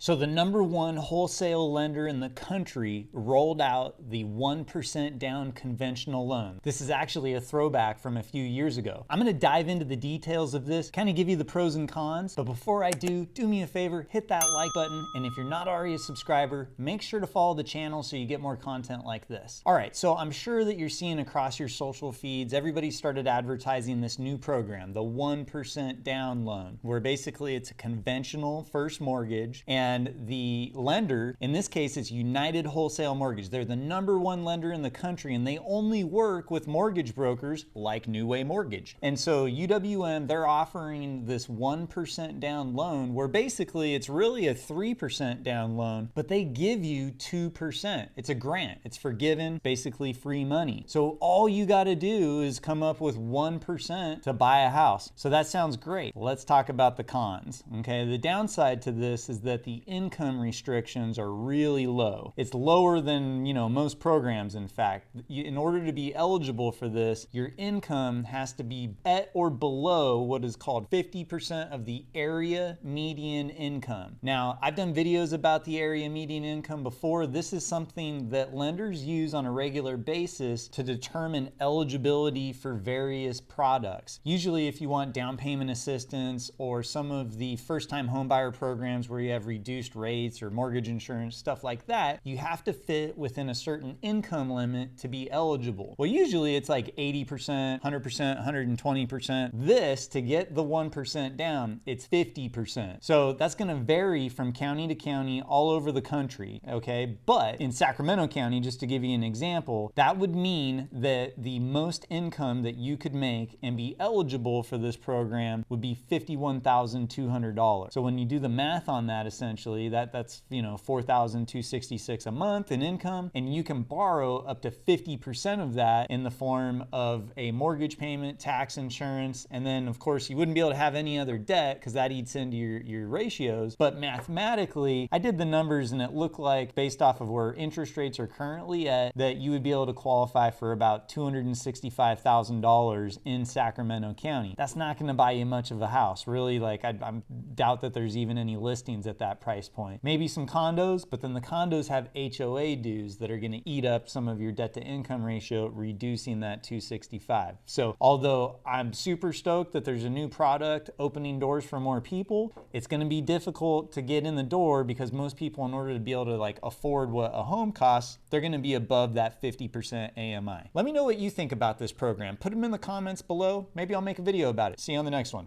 So the #1 wholesale lender in the country rolled out the 1% down conventional loan. This is actually a throwback from a few years ago. I'm gonna dive into the details of this, kind of give you the pros and cons, but before I do me a favor, hit that like button, and if you're not already a subscriber, make sure to follow the channel so you get more content like this. All right, so I'm sure that you're seeing across your social feeds, everybody started advertising this new program, the 1% down loan, where basically it's a conventional first mortgage, and the lender, in this case, it's United Wholesale Mortgage. They're the #1 lender in the country, and they only work with mortgage brokers like New Way Mortgage. And so UWM, they're offering this 1% down loan, where basically it's really a 3% down loan, but they give you 2%. It's a grant. It's forgiven, basically free money. So all you got to do is come up with 1% to buy a house. So that sounds great. Let's talk about the cons. Okay, the downside to this is that the income restrictions are really low. It's lower than, most programs, in fact. In order to be eligible for this, your income has to be at or below what is called 50% of the area median income. Now, I've done videos about the area median income before. This is something that lenders use on a regular basis to determine eligibility for various products. Usually, if you want down payment assistance or some of the first-time homebuyer programs where you have reduced rates or mortgage insurance, stuff like that, you have to fit within a certain income limit to be eligible. Well, usually it's like 80%, 100%, 120%. This, to get the 1% down, it's 50%. So that's gonna vary from county to county all over the country, okay? But in Sacramento County, just to give you an example, that would mean that the most income that you could make and be eligible for this program would be $51,200. So when you do the math on that, essentially, that's $4,266 a month in income, and you can borrow up to 50% of that in the form of a mortgage payment, tax insurance, and then of course you wouldn't be able to have any other debt because that eats into your ratios. But mathematically, I did the numbers and it looked like, based off of where interest rates are currently at, that you would be able to qualify for about $265,000 in Sacramento County. That's not going to buy you much of a house, really. Like I doubt that there's even any listings at that price point. Maybe some condos, but then the condos have HOA dues that are going to eat up some of your debt to income ratio, reducing that 265. So although I'm super stoked that there's a new product opening doors for more people, it's going to be difficult to get in the door because most people, in order to be able to afford what a home costs, they're going to be above that 50% AMI. Let me know what you think about this program. Put them in the comments below. Maybe I'll make a video about it. See you on the next one.